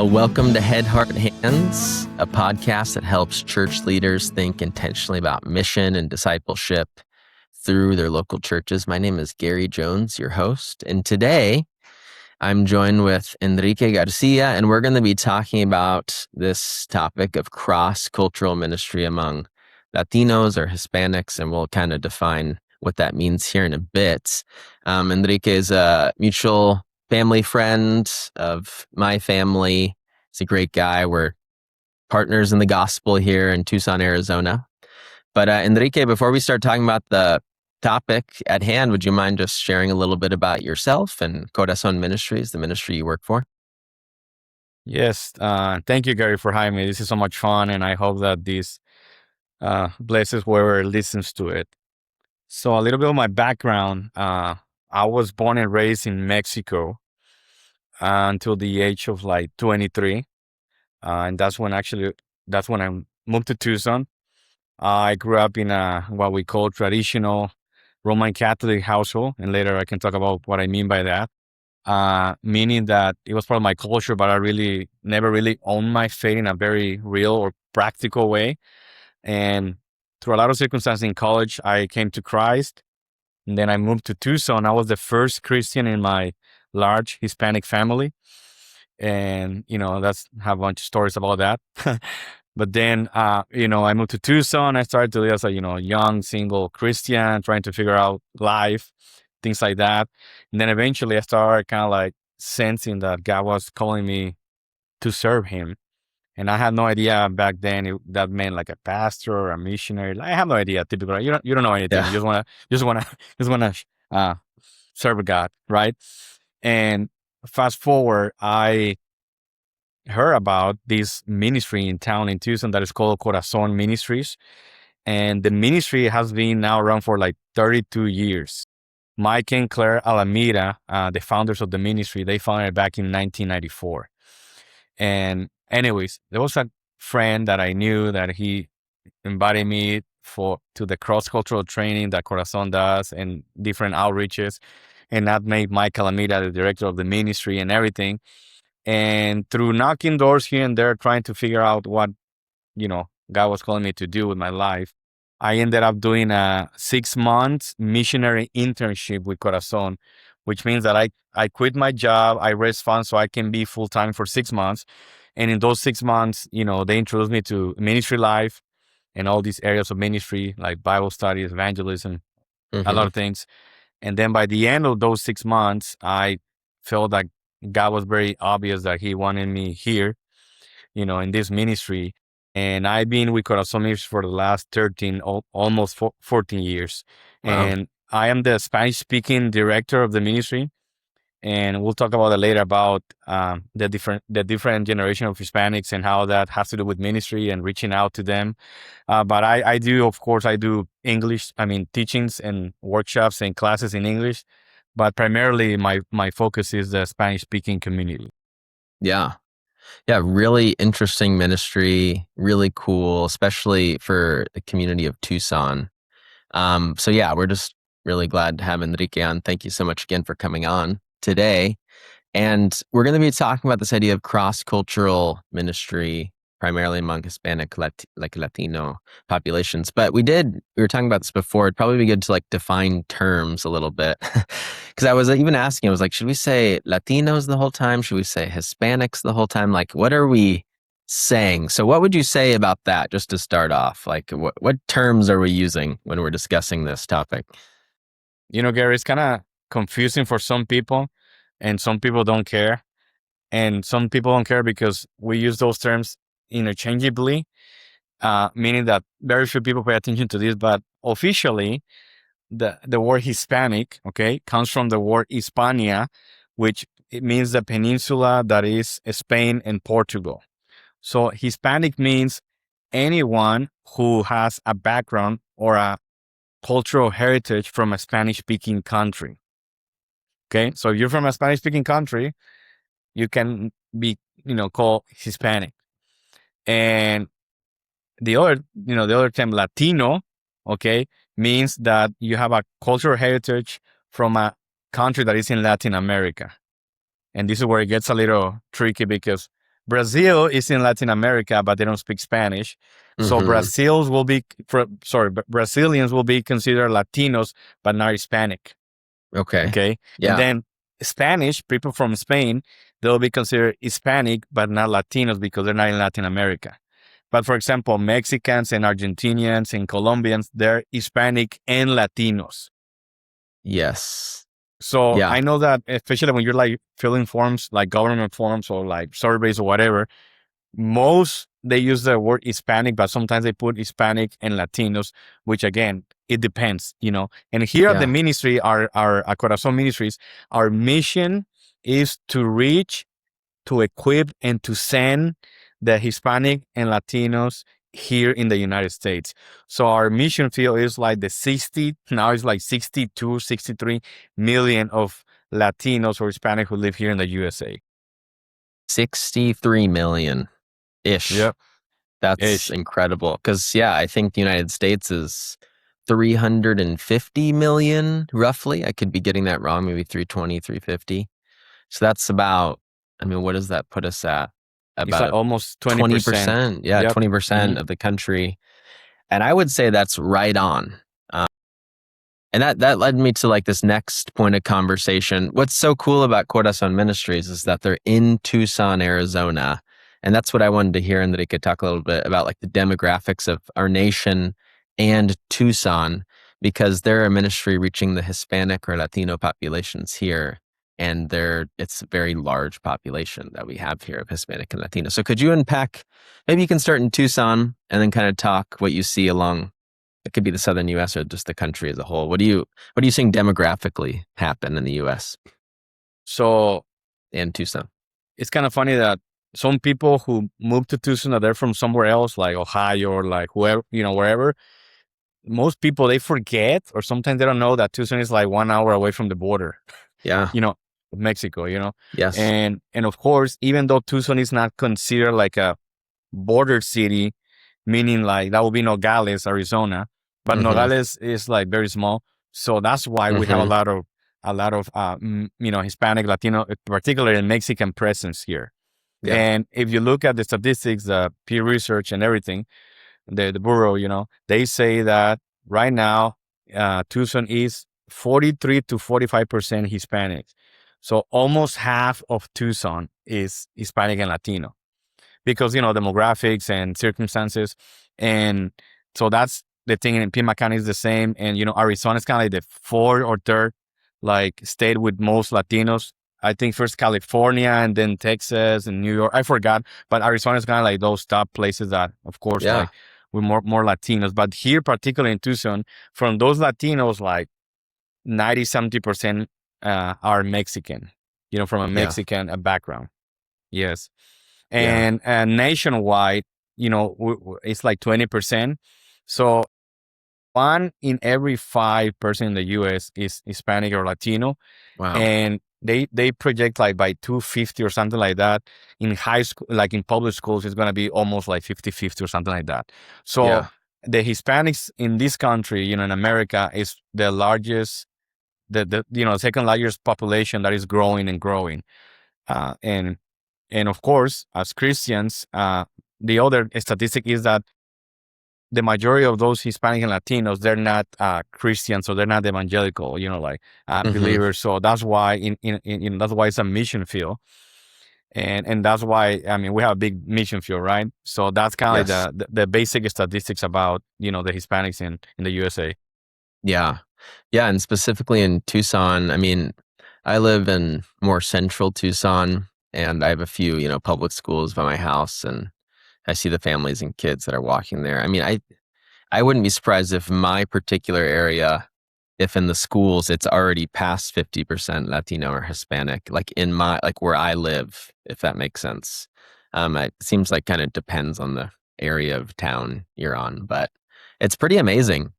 Welcome to Head, Heart, and Hands, a podcast that helps church leaders think intentionally about mission and discipleship through their local churches. My name is Gary Jones, your host, and today I'm joined with Enrique Garcia, and we're going to be talking about this topic of cross-cultural ministry among Latinos or Hispanics, and we'll kind of define what that means here in a bit. Enrique is a mutual family friend of my family. He's a great guy. We're partners in the gospel here in Tucson, Arizona. But Enrique, before we start talking about the topic at hand, would you mind just sharing a little bit about yourself and Corazón Ministries, the ministry you work for? Yes. Thank you, Gary, for having me. This is so much fun, and I hope that this blesses whoever listens to it. So a little bit of my background. I was born and raised in Mexico until the age of like 23. And that's when I moved to Tucson. I grew up in what we call traditional Roman Catholic household. And later I can talk about what I mean by that. Meaning that it was part of my culture, but I never really owned my faith in a very real or practical way. And through a lot of circumstances in college, I came to Christ. And then I moved to Tucson. I was the first Christian in my large Hispanic family. And, have a bunch of stories about that. But then, I moved to Tucson. I started to live as a, young, single Christian, trying to figure out life, things like that. And then eventually I started kind of like sensing that God was calling me to serve him. And I had no idea back then that meant like a pastor or a missionary. I have no idea. Typically, you don't know anything. Yeah. You just wanna serve God, right? And fast forward, I heard about this ministry in town in Tucson that is called Corazón Ministries, and the ministry has been now around for like 32 years. Mike and Claire Alameda, the founders of the ministry, they founded it back in 1994. And anyways, there was a friend that I knew that he invited me to the cross-cultural training that Corazón does and different outreaches. And that made Mike Alameda the director of the ministry and everything. And through knocking doors here and there, trying to figure out what, God was calling me to do with my life, I ended up doing a 6-month missionary internship with Corazón, which means that I quit my job, I raised funds so I can be full-time for 6 months. And in those 6 months, they introduced me to ministry life and all these areas of ministry, like Bible studies, evangelism, a lot of things. And then by the end of those 6 months, I felt like God was very obvious that he wanted me here, in this ministry. And I've been with Corazón Ministry for the last 13, almost 14 years. Wow. And I am the Spanish-speaking director of the ministry. And we'll talk about that later about the different generation of Hispanics and how that has to do with ministry and reaching out to them. But I do English, teachings and workshops and classes in English. But primarily my focus is the Spanish-speaking community. Yeah. Yeah, really interesting ministry, really cool, especially for the community of Tucson. We're just really glad to have Enrique on. Thank you so much again for coming on today. And we're going to be talking about this idea of cross-cultural ministry, primarily among Hispanic, Latino populations. But we were talking about this before. It'd probably be good to define terms a little bit. Because I was even asking, I was like, should we say Latinos the whole time? Should we say Hispanics the whole time? What are we saying? So what would you say about that, just to start off? What terms are we using when we're discussing this topic? Gary, it's kind of confusing for some people, and some people don't care. And some people don't care because we use those terms interchangeably, meaning that very few people pay attention to this. But officially, the word Hispanic, comes from the word Hispania, which it means the peninsula that is Spain and Portugal. So Hispanic means anyone who has a background or a cultural heritage from a Spanish-speaking country. Okay, so if you're from a Spanish-speaking country, you can be, called Hispanic. And the other term, Latino, means that you have a cultural heritage from a country that is in Latin America. And this is where it gets a little tricky because Brazil is in Latin America, but they don't speak Spanish. So Brazilians will be considered Latinos, but not Hispanic. Okay. Yeah. And then Spanish, people from Spain, they'll be considered Hispanic, but not Latinos because they're not in Latin America. But for example, Mexicans and Argentinians and Colombians, they're Hispanic and Latinos. Yes. So Yeah. I know that especially when you're like filling forms, like government forms or like surveys or whatever, most they use the word Hispanic, but sometimes they put Hispanic and Latinos, which again, it depends, And here at the ministry, our Corazón Ministries, our mission is to reach, to equip, and to send the Hispanic and Latinos here in the United States. So our mission field is like now it's like 62, 63 million of Latinos or Hispanic who live here in the USA. 63 million-ish. Yep. That's incredible. Because, I think the United States is 350 million, roughly. I could be getting that wrong, maybe 320, 350. So that's about, what does that put us at? About like almost 20%. Yeah, yep. 20% of the country. And I would say that's right on. And that led me to like this next point of conversation. What's so cool about Corazón Ministries is that they're in Tucson, Arizona. And that's what I wanted to hear, and that he could talk a little bit about like the demographics of our nation and Tucson, because they're a ministry reaching the Hispanic or Latino populations here. And it's a very large population that we have here of Hispanic and Latino. So could you unpack, maybe you can start in Tucson and then kind of talk what you see along, it could be the southern U.S. or just the country as a whole. What are you seeing demographically happen in the U.S.? So in Tucson? It's kind of funny that some people who move to Tucson, they're from somewhere else, like Ohio or like whoever, wherever. Most people, they forget, or sometimes they don't know that Tucson is like 1 hour away from the border. Yeah. Mexico, Yes. And of course, even though Tucson is not considered like a border city, meaning like that will be Nogales, Arizona, but Nogales is like very small. So that's why we have a lot of Hispanic, Latino, particularly Mexican presence here. Yeah. And if you look at the statistics, the peer research and everything, the Bureau, they say that right now, Tucson is 43 to 45% Hispanic. So almost half of Tucson is Hispanic and Latino because, demographics and circumstances. And so that's the thing. In Pima County is the same. And, Arizona is kind of like the fourth or third like state with most Latinos. I think first California and then Texas and New York. I forgot, but Arizona is kind of like those top places that, of course, like with more Latinos. But here, particularly in Tucson, from those Latinos, like 90-70% are Mexican, from a Mexican background. Yes. And nationwide, it's like 20%. So 1 in every 5 person in the U.S. is Hispanic or Latino. Wow. And they project like by 250 or something like that. In high school, like in public schools, it's going to be almost like 50-50 or something like that. So the Hispanics in this country, in America, is the largest, the second largest population that is growing and growing. And of course, as Christians, the other statistic is that the majority of those Hispanic and Latinos, they're not Christians, so they're not evangelical, believers. So that's why that's why it's a mission field, and that's why we have a big mission field, right? So that's kind of like the basic statistics about the Hispanics in the USA. Yeah, and specifically in Tucson, I live in more central Tucson, and I have a few public schools by my house, and I see the families and kids that are walking there. I wouldn't be surprised if my particular area, if in the schools it's already past 50% Latino or Hispanic, like in where I live, if that makes sense. It seems like kind of depends on the area of town you're on, but it's pretty amazing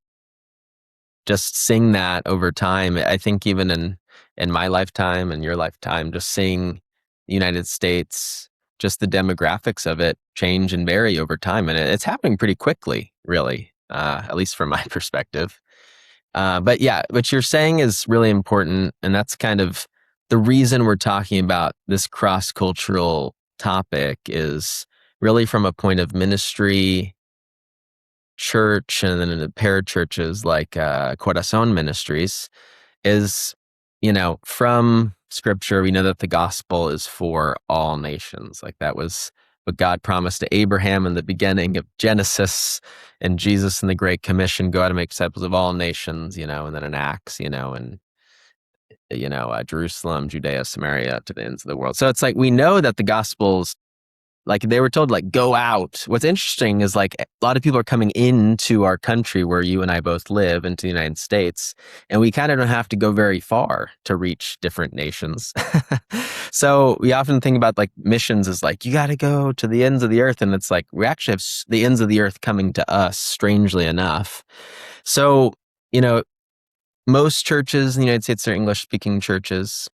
just seeing that over time. I think even in my lifetime and your lifetime, just seeing the United States, just the demographics of it change and vary over time. And it's happening pretty quickly, really, at least from my perspective. But what you're saying is really important. And that's kind of the reason we're talking about this cross-cultural topic is really from a point of ministry, church, and then in the paired churches like Corazón Ministries is, from scripture, we know that the gospel is for all nations. Like that was what God promised to Abraham in the beginning of Genesis, and Jesus in the Great Commission, go out and make disciples of all nations, and then in Acts, and Jerusalem, Judea, Samaria, to the ends of the world. So it's like, we know that the gospel's, like they were told, like, go out. What's interesting is like a lot of people are coming into our country where you and I both live, into the United States, and we kind of don't have to go very far to reach different nations. So we often think about like missions as like, you got to go to the ends of the earth. And it's like, we actually have the ends of the earth coming to us, strangely enough. So, most churches in the United States are English-speaking churches.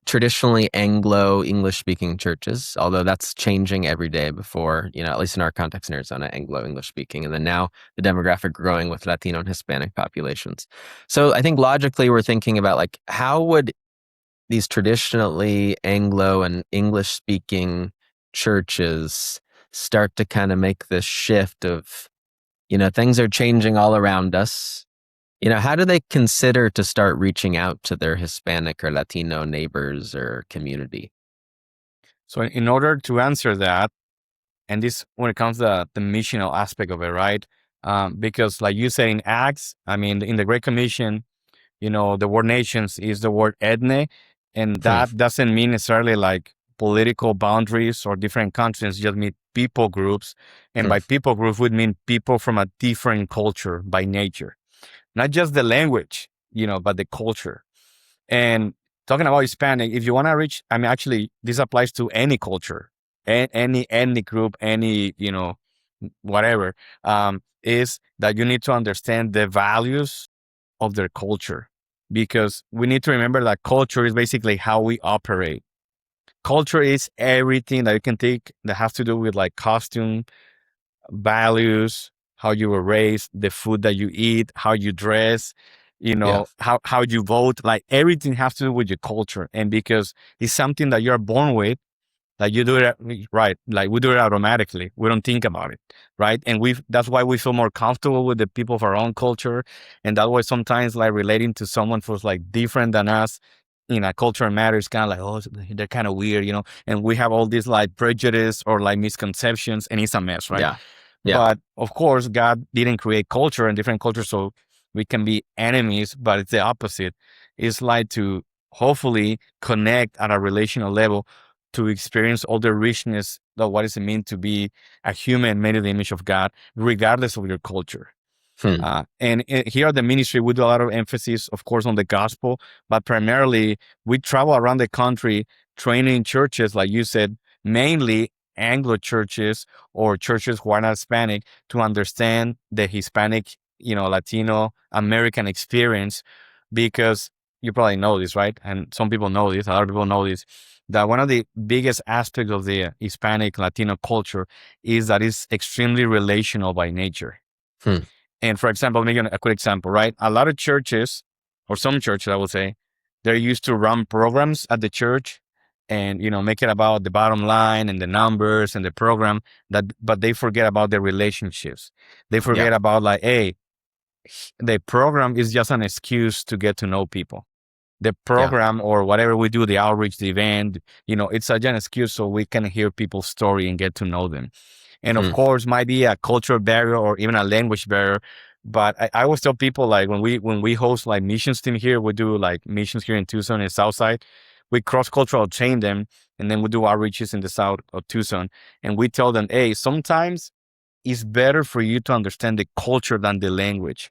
Traditionally Anglo English-speaking churches, although that's changing every day. Before, at least in our context in Arizona, Anglo English-speaking, and then now the demographic growing with Latino and Hispanic populations. So I think logically we're thinking about like, how would these traditionally Anglo and English-speaking churches start to kind of make this shift of, things are changing all around us. How do they consider to start reaching out to their Hispanic or Latino neighbors or community? So in order to answer that, and this when it comes to the missional aspect of it, right? Because like you say in Acts, I mean, in the Great Commission, the word nations is the word ethne, and that doesn't mean necessarily like political boundaries or different countries, just mean people groups. And by people groups would mean people from a different culture by nature. Not just the language, but the culture. And talking about Hispanic, if you want to reach, I mean, actually, this applies to any culture, any ethnic group, any, whatever, is that you need to understand the values of their culture. Because we need to remember that culture is basically how we operate. Culture is everything that you can think that has to do with like costume, values, how you were raised, the food that you eat, how you dress, how you vote, like everything has to do with your culture. And because it's something that you're born with, like you do it right, like we do it automatically. We don't think about it, right? And that's why we feel more comfortable with the people of our own culture. And that way sometimes like relating to someone who's like different than us in a culture matters, kind of like, oh, they're kind of weird, and we have all these like prejudice or like misconceptions, and it's a mess, right? Yeah. But of course, God didn't create culture and different cultures so we can be enemies, but it's the opposite. It's like to hopefully connect at a relational level to experience all the richness of what it mean to be a human made in the image of God, regardless of your culture. And here at the ministry, we do a lot of emphasis, of course, on the gospel, but primarily we travel around the country training churches, like you said, mainly Anglo churches or churches who are not Hispanic, to understand the Hispanic, Latino American experience. Because you probably know this, right? And some people know this, other people know this, that one of the biggest aspects of the Hispanic Latino culture is that it's extremely relational by nature. And for example, making a quick example, right? A lot of churches, or some churches, I would say, they're used to run programs at the church and, make it about the bottom line and the numbers and the program, but they forget about the relationships. They forget about like, hey, the program is just an excuse to get to know people. The program or whatever we do, the outreach, the event, it's an excuse so we can hear people's story and get to know them. And of course, might be a cultural barrier or even a language barrier. But I always tell people, like when we host like missions team here, we do like missions here in Tucson and Southside. We cross-cultural train them, and then we do outreaches in the south of Tucson. And we tell them, hey, sometimes it's better for you to understand the culture than the language.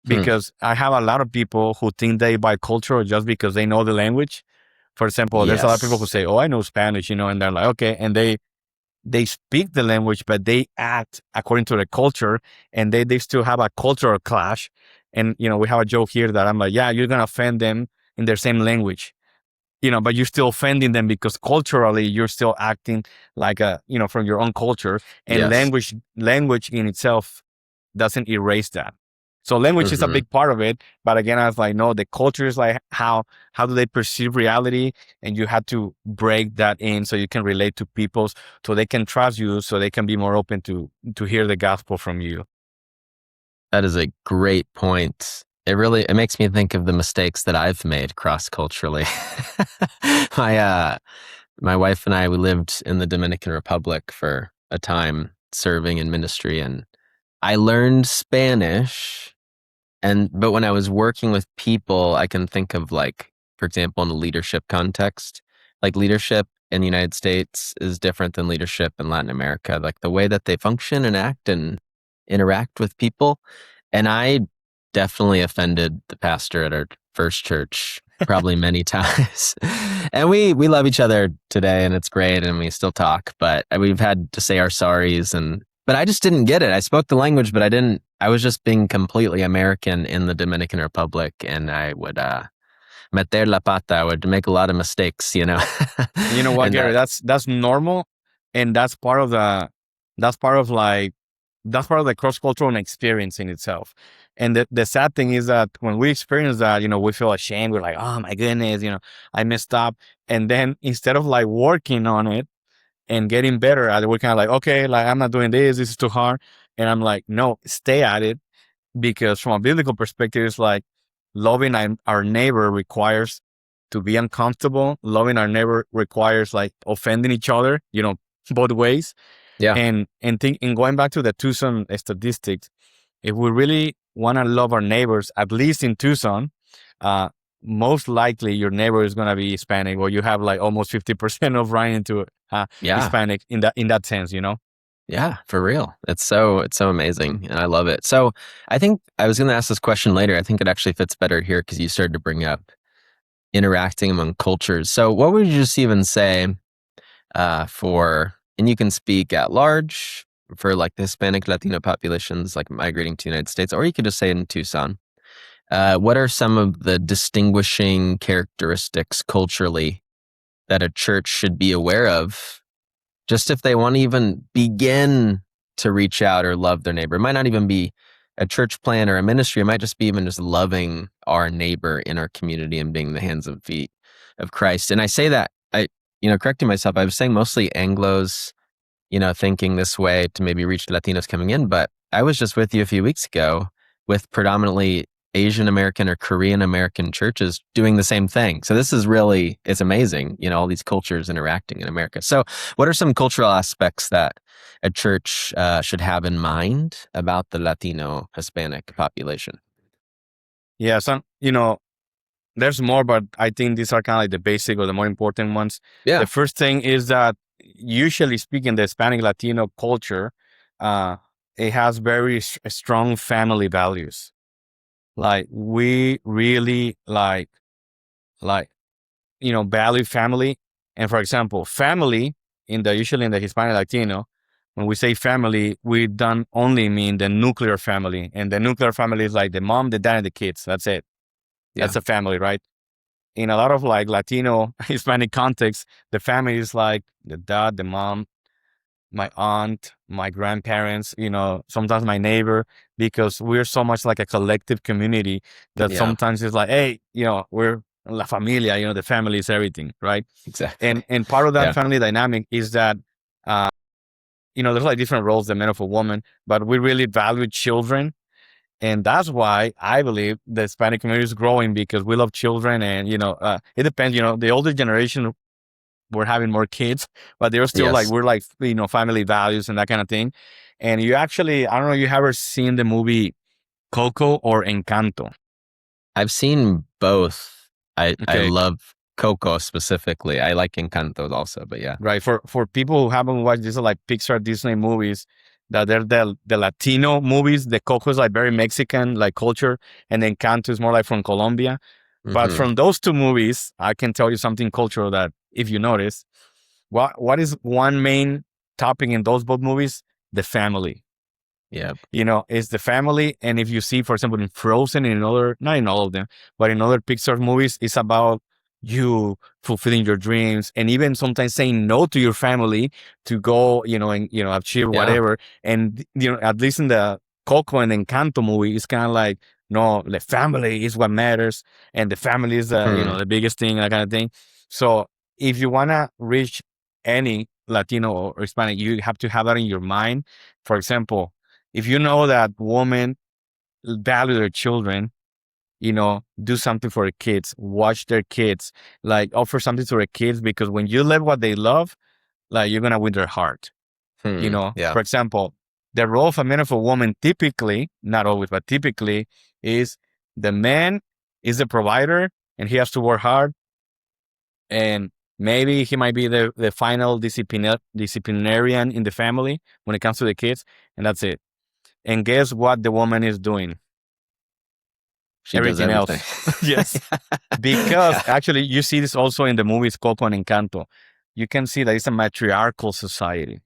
Because I have a lot of people who think they bicultural just because they know the language. For example, there's a lot of people who say, oh, I know Spanish, and they're like, okay. And they speak the language, but they act according to the culture, and they still have a cultural clash. And, we have a joke here that I'm like, yeah, you're going to offend them in their same language, but you're still offending them because culturally you're still acting like from your own culture, and language in itself doesn't erase that. So language is a Hmm. big part of it. But again, I was like, no, the culture is like how do they perceive reality? And you have to break that in so you can relate to people, so they can trust you, so they can be more open to hear the gospel from you. That is a great point. It makes me think of the mistakes that I've made cross culturally. my my wife and I, we lived in the Dominican Republic for a time serving in ministry, and I learned Spanish. But when I was working with people, I can think of, like, for example, in the leadership context, like leadership in the United States is different than leadership in Latin America, like the way that they function and act and interact with people. And I definitely offended the pastor at our first church probably many times. And we love each other today, and it's great, and we still talk, but we've had to say our sorries. But I just didn't get it. I spoke the language, but I was just being completely American in the Dominican Republic, and I would meter la pata. I would make a lot of mistakes, you know. You know what, And Gary? That's normal, and that's part of like that's part of the cross cultural experience in itself. And the sad thing is that when we experience that, we feel ashamed. We're like, oh my goodness, I messed up. And then instead of like working on it and getting better at it, we're kind of like, okay, like I'm not doing this. This is too hard. And I'm like, no, stay at it, because from a biblical perspective, it's like loving our neighbor requires to be uncomfortable. Loving our neighbor requires like offending each other, both ways. yeah, And going back to the Tucson statistics, if we really want to love our neighbors, at least in Tucson, uh, most likely your neighbor is going to be Hispanic, or you have like almost 50% of running into yeah, Hispanic in that sense. yeah, for real. It's so amazing, and I love it. So I think I was going to ask this question later. I think it actually fits better here because you started to bring up interacting among cultures. So what would you just even say and you can speak at large for like the Hispanic Latino populations, like migrating to the United States, or you could just say in Tucson. What are some of the distinguishing characteristics culturally that a church should be aware of, just if they want to even begin to reach out or love their neighbor? It might not even be a church plan or a ministry. It might just be even just loving our neighbor in our community and being the hands and feet of Christ. And I say that, correcting myself, I was saying mostly Anglos, thinking this way to maybe reach Latinos coming in. But I was just with you a few weeks ago with predominantly Asian American or Korean American churches doing the same thing. So this is really, it's amazing, all these cultures interacting in America. So what are some cultural aspects that a church should have in mind about the Latino Hispanic population? Yeah, there's more, but I think these are kind of like the basic or the more important ones. Yeah. The first thing is that, usually speaking, the Hispanic Latino culture, it has very strong family values. Like we really value family. And for example, family usually in the Hispanic Latino, when we say family, we don't only mean the nuclear family. And the nuclear family is like the mom, the dad, and the kids. That's it. Yeah. That's a family, right? In a lot of like Latino Hispanic contexts, the family is like the dad, the mom, my aunt, my grandparents, sometimes my neighbor, because we're so much like a collective community that Yeah. sometimes it's like, hey, we're la familia, the family is everything, right? Exactly. And part of that Yeah. family dynamic is that, there's like different roles, the man of a woman, but we really value children. And that's why I believe the Hispanic community is growing, because we love children. And, it depends, the older generation, we're having more kids, but they're still like, Yes. we're like, family values and that kind of thing. And you actually, I don't know, you ever seen the movie Coco or Encanto? I've seen both. I Okay. love Coco specifically. I like Encanto also, but yeah. Right. For people who haven't watched, these are like Pixar Disney movies that they're the Latino movies. The Coco is like very Mexican, like culture. And then Encanto is more like from Colombia. But Hmm. from those two movies, I can tell you something cultural that, if you notice, what is one main topic in those both movies? The family. Yeah. It's the family. And if you see, for example, in Frozen, not in all of them, but in other Pixar movies, it's about you fulfilling your dreams, and even sometimes saying no to your family to go, and, achieve Yeah. whatever. And, at least in the Coco and Encanto movie is kind of like, no, the family is what matters, and the family is the biggest thing, that kind of thing. So if you want to reach any Latino or Hispanic, you have to have that in your mind. For example, if you know that women value their children, do something for their kids, watch their kids, like offer something to their kids, because when you live what they love, like you're gonna win their heart. Yeah. For example, the role of a man of a woman typically, not always, but typically, is the man is the provider and he has to work hard, and maybe he might be the final disciplinarian in the family when it comes to the kids, and that's it. And guess what the woman is doing? She does everything else. Yes. Because actually you see this also in the movies Coco and Encanto. You can see that it's a matriarchal society,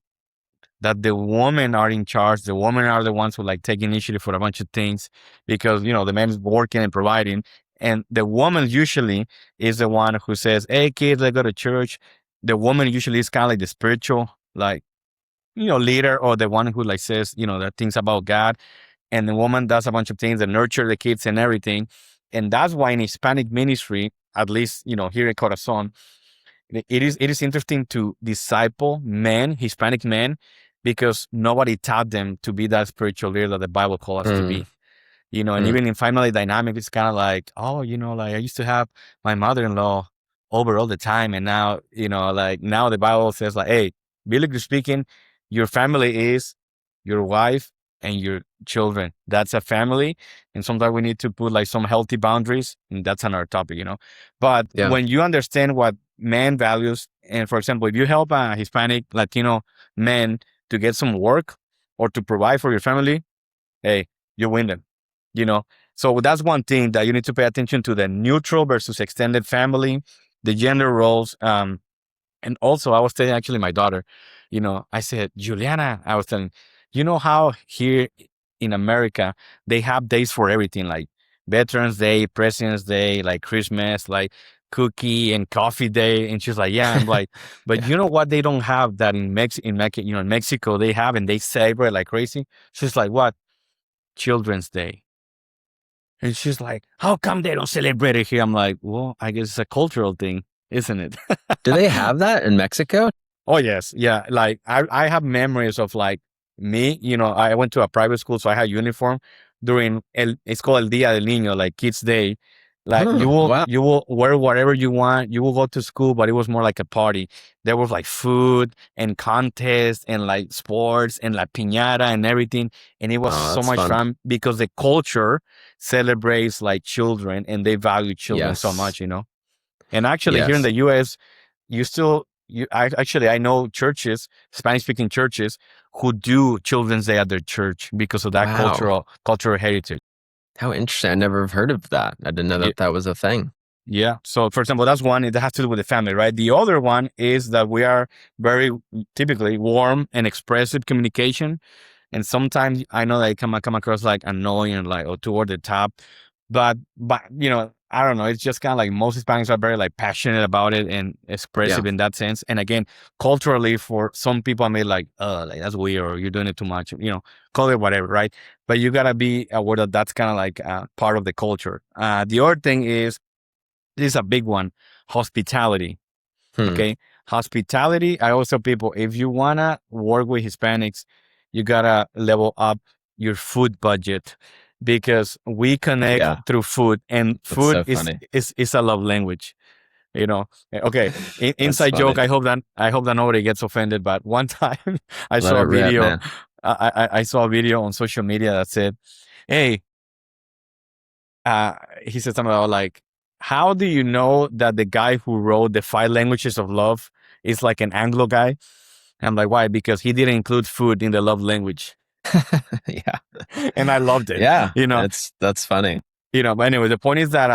that the women are in charge. The women are the ones who like take initiative for a bunch of things, because, the man is working and providing. And the woman usually is the one who says, hey, kids, let's go to church. The woman usually is kind of like the spiritual, like, leader, or the one who like says, the things about God. And the woman does a bunch of things that nurture the kids and everything. And that's why in Hispanic ministry, at least, here in Corazon, it is interesting to disciple men, Hispanic men, because nobody taught them to be that spiritual leader that the Bible calls us to be. And even in family dynamic, it's kind of like, oh, like I used to have my mother-in-law over all the time. And now, like now the Bible says like, hey, biblically speaking, your family is your wife and your children. That's a family. And sometimes we need to put like some healthy boundaries, and that's another topic, But when you understand what man values, and for example, if you help a Hispanic, Latino man to get some work or to provide for your family, hey, you win them, So that's one thing that you need to pay attention to: the neutral versus extended family, the gender roles. And also I was telling actually my daughter, I said, Juliana, I was telling, how here in America, they have days for everything, like Veterans Day, President's Day, like Christmas, like cookie and coffee day. And she's like, yeah. I'm like, but you know what? They don't have that in Mexico they have, and they celebrate like crazy. She's like, what? Children's Day. And she's like, how come they don't celebrate it here? I'm like, well, I guess it's a cultural thing, isn't it? Do they have that in Mexico? Oh, yes. Yeah. Like I have memories of like me, I went to a private school, so I had uniform during, it's called El Día del Niño, like Kids Day. Like you will wear whatever you want. You will go to school, but it was more like a party. There was like food and contests and like sports and like piñata and everything. And it was so much fun because the culture celebrates like children, and they value children so much, And actually here in the US, I know churches, Spanish-speaking churches, who do Children's Day at their church because of that cultural heritage. How interesting. I never have heard of that. I didn't know that was a thing. Yeah. So, for example, that's one. It has to do with the family, right? The other one is that we are very typically warm and expressive communication. And sometimes I know that it come across like annoying and like, or toward the top. But I don't know. It's just kind of like most Hispanics are very like passionate about it and expressive in that sense. And again, culturally, for some people, I mean, like that's weird, or you're doing it too much, call it whatever, right? But you gotta be aware that that's kind of like part of the culture. The other thing is, this is a big one: hospitality. Okay, hospitality. I always tell people, if you wanna work with Hispanics, you gotta level up your food budget, because we connect through food, and food is a love language. Okay. Inside joke. I hope that nobody gets offended. But one time I saw a video. I saw a video on social media that said, "Hey," he said something about like, "How do you know that the guy who wrote the 5 languages of love is like an Anglo guy?" And I'm like, why? Because he didn't include food in the love language. Yeah. And I loved it. Yeah. That's funny. But anyway, the point is that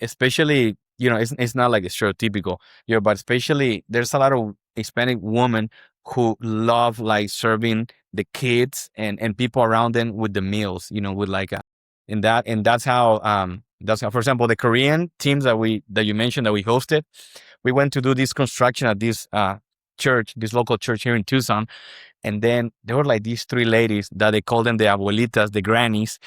especially, it's not like stereotypical, but especially there's a lot of Hispanic women who love like serving the kids and people around them with the meals, with like and that's how for example, the Korean teams that you mentioned that we hosted, we went to do this construction at this church, this local church here in Tucson. And then there were like these three ladies that they call them the abuelitas, the grannies,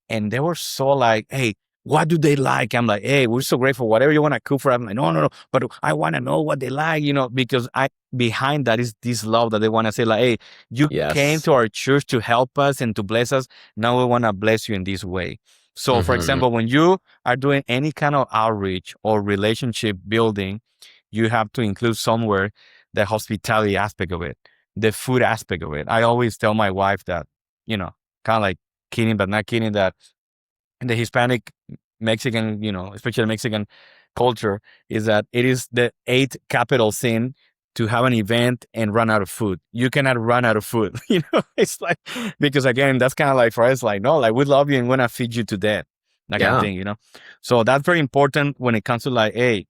and they were so like, hey, what do they like? I'm like, hey, we're so grateful. Whatever you want to cook for. I'm like, no, but I want to know what they like, because behind that is this love that they want to say, like, hey, you came Yes. to our church to help us and to bless us. Now we want to bless you in this way. So, for example, when you are doing any kind of outreach or relationship building, you have to include somewhere the hospitality aspect of it, the food aspect of it. I always tell my wife that, kind of like kidding, but not kidding, that in the Hispanic, Mexican, especially Mexican culture, is that it is the eighth capital sin to have an event and run out of food. You cannot run out of food. It's like, because again, that's kind of like for us, like, no, like we love you and want to feed you to death, that kind of thing, So that's very important when it comes to like, hey,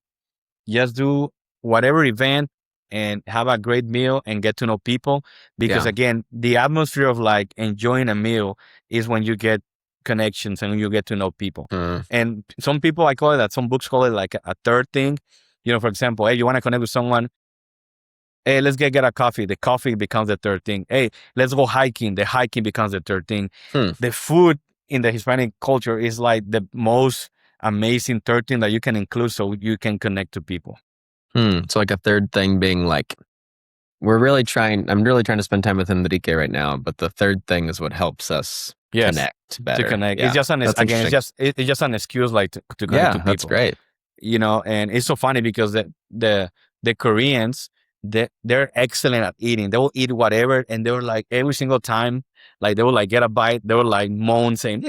just do whatever event and have a great meal and get to know people. Because again, the atmosphere of like enjoying a meal is when you get connections and you get to know people. And some people, I call it that, some books call it like a third thing. For example, hey, you want to connect with someone, hey, let's get a coffee. The coffee becomes the third thing. Hey, let's go hiking. The hiking becomes the third thing. The food in the Hispanic culture is like the most amazing third thing that you can include so you can connect to people. So like a third thing being like, I'm really trying to spend time with Enrique right now, but the third thing is what helps us connect better. To connect. Yeah. It's just it's just an excuse like to connect to people. That's great. And it's so funny because the Koreans, they're excellent at eating. They will eat whatever, and they were like every single time, like they will like get a bite, they will like moan saying,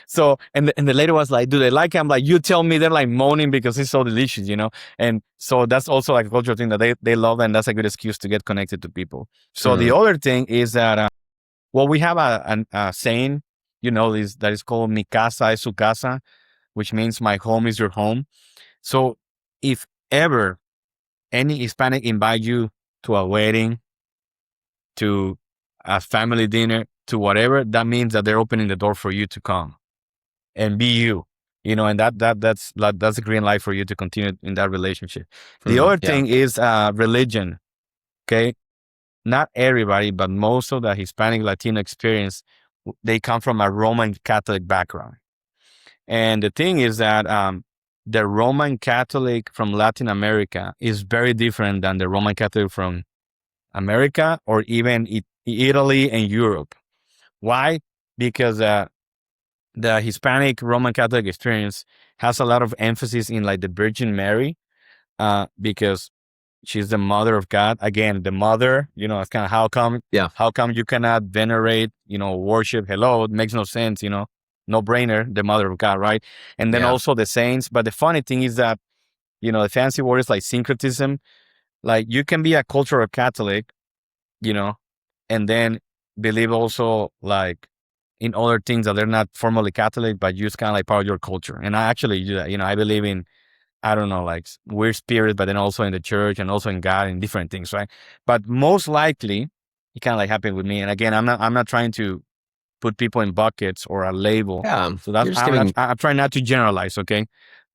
So and the lady was like, do they like it? I'm like, you tell me. They're like moaning because it's so delicious, And so that's also like a cultural thing that they love, and that's a good excuse to get connected to people. So the other thing is that we have a saying, that is called "Mi casa es su casa," which means my home is your home. So if ever any Hispanic invite you to a wedding, to a family dinner, to whatever, that means that they're opening the door for you to come and be you, and that's a green light for you to continue in that relationship. The other thing is religion. Okay. Not everybody, but most of the Hispanic Latino experience, they come from a Roman Catholic background. And the thing is that the Roman Catholic from Latin America is very different than the Roman Catholic from America or even Italy and Europe. Why? Because the Hispanic Roman Catholic experience has a lot of emphasis in like the Virgin Mary, because she's the mother of God. Again, the mother, it's kind of how come you cannot venerate, worship? Hello, it makes no sense, no brainer, the mother of God, right? And then also the saints. But the funny thing is that, the fancy word is like syncretism. Like you can be a cultural Catholic, and then believe also like in other things that they're not formally Catholic, but just kind of like part of your culture. And I actually do that. I believe in, I don't know, like weird spirit, but then also in the church and also in God and different things, right? But most likely, it kind of like happened with me. And again, I'm not trying to put people in buckets or a label. Yeah. So that's I'm trying not to generalize, okay?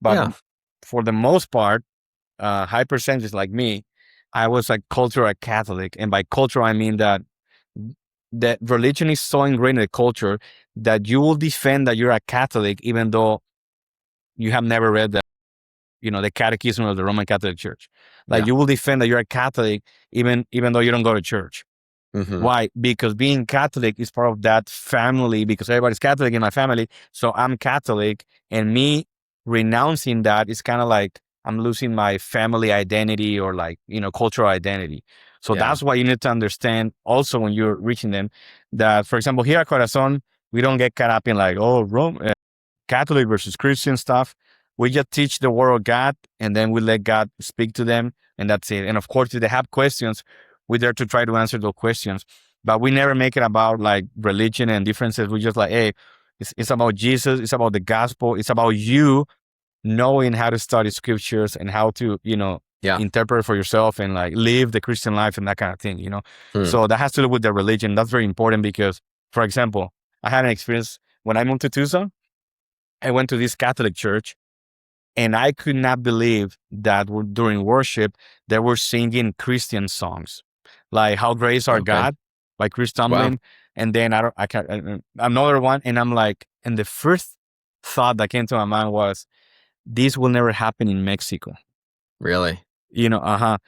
But for the most part, high percentage like me, I was like cultural Catholic, and by culture I mean that religion is so ingrained in the culture that you will defend that you're a Catholic even though you have never read the catechism of the Roman Catholic Church. Like you will defend that you're a Catholic even though you don't go to church. Why? Because being Catholic is part of that family, because everybody's Catholic in my family. So I'm Catholic, and me renouncing that is kind of like I'm losing my family identity or like, cultural identity. So that's why you need to understand also when you're reaching them that, for example, here at Corazón, we don't get caught up in like, Catholic versus Christian stuff. We just teach the word of God, and then we let God speak to them, and that's it. And of course, if they have questions, we're there to try to answer those questions. But we never make it about like religion and differences. We just like, hey, it's about Jesus. It's about the gospel. It's about you knowing how to study scriptures and how to, interpret for yourself and like live the Christian life and that kind of thing, So that has to do with the religion. That's very important because, for example, I had an experience when I moved to Tucson. I went to this Catholic church, and I could not believe that during worship, they were singing Christian songs. like How Great Is Our Okay. God by Chris Wow. Tomlin. And then another one. And I'm like, and the first thought that came to my mind was, this will never happen in Mexico. Really? Because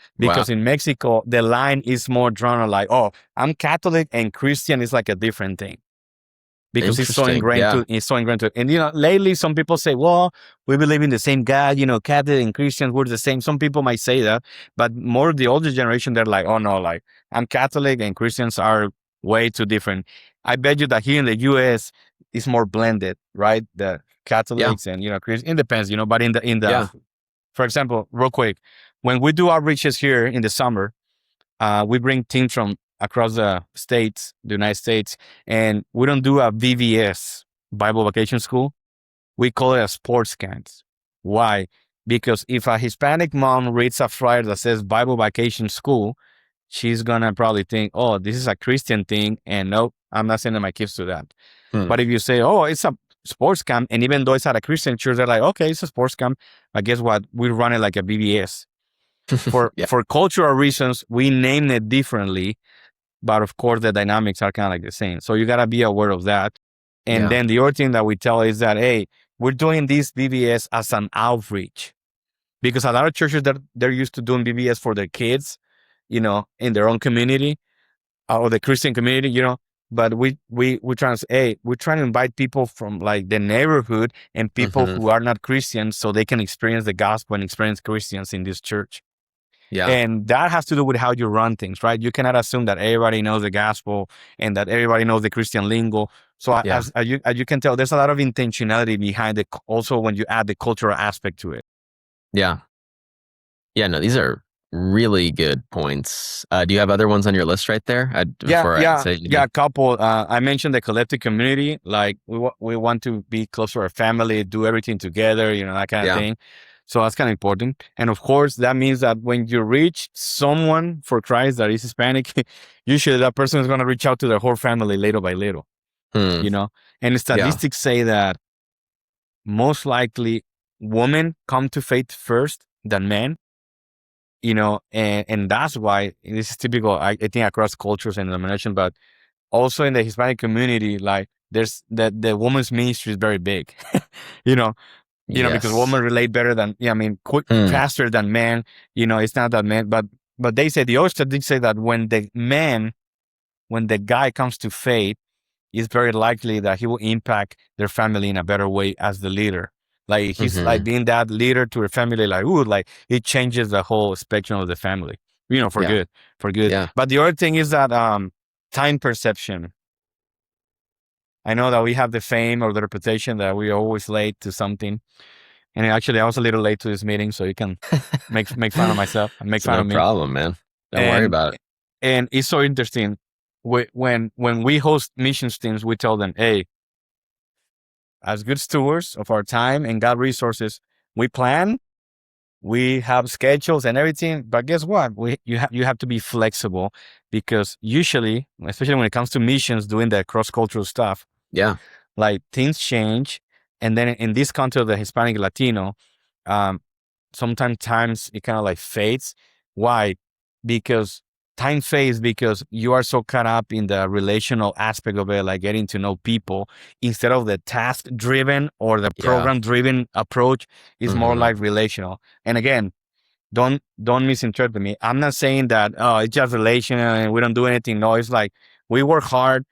Wow. in Mexico, the line is more drawn on like, oh, I'm Catholic and Christian is like a different thing. Because it's so Interesting. ingrained Yeah. to, and lately some people say, well, we believe in the same God, Catholic and Christians, we're the same. Some people might say that, but more the older generation, they're like, oh no, like I'm Catholic and Christians are way too different. I bet you that here in the US it's more blended, right? The Catholics and Christians, it depends, but in the Yeah. for example, real quick, when we do outreaches here in the summer, we bring teams from across the United States, and we don't do a VBS, Bible Vacation School. We call it a sports camp. Why? Because if a Hispanic mom reads a flyer that says Bible Vacation School, she's gonna probably think, oh, this is a Christian thing, and nope, I'm not sending my kids to that. But if you say, oh, it's a sports camp, and even though it's at a Christian church, they're like, okay, it's a sports camp. But guess what? We run it like a VBS. For cultural reasons, we named it differently, but of course the dynamics are kind of like the same. So you gotta be aware of that. And then the other thing that we tell is that, hey, we're doing this BBS as an outreach, because a lot of churches they're used to doing BBS for their kids, in their own community or the Christian community, But we trying to say, hey, we're trying to invite people from like the neighborhood and people who are not Christians, so they can experience the gospel and experience Christians in this church. Yeah. And that has to do with how you run things, right? You cannot assume that everybody knows the gospel and that everybody knows the Christian lingo. So as you can tell, there's a lot of intentionality behind it. Also, when you add the cultural aspect to it. Yeah. Yeah. No, these are really good points. Do you have other ones on your list right there? A couple. I mentioned the collective community. Like we want to be close to our family, do everything together, that kind of thing. So that's kind of important. And of course, that means that when you reach someone for Christ that is Hispanic, usually that person is going to reach out to their whole family little by little, And statistics say that most likely women come to faith first than men, and that's why this is typical, I think, across cultures and denominations, but also in the Hispanic community, like there's the women's ministry is very big, because women relate better than, faster than men. It's not that men, but they say, the other statistics say that when the guy comes to faith, it's very likely that he will impact their family in a better way as the leader. Like he's like being that leader to a family, like it changes the whole spectrum of the family, for good. Yeah. But the other thing is that time perception. I know that we have the fame or the reputation that we're always late to something. And actually, I was a little late to this meeting, so you can make fun of myself and make fun of me. No problem, man. Don't worry about it. And it's so interesting. When we host missions teams, we tell them, hey, as good stewards of our time and God resources, we plan, we have schedules and everything. But guess what? You have to be flexible, because usually, especially when it comes to missions, doing the cross-cultural stuff, like things change. And then in this context of the Hispanic Latino, sometimes it kind of like fades. Why? Because time fades because you are so caught up in the relational aspect of it, like getting to know people, instead of the task-driven or the program-driven approach. Is more like relational. And again, don't misinterpret me. I'm not saying that, oh, it's just relational and we don't do anything. No, it's like we work hard,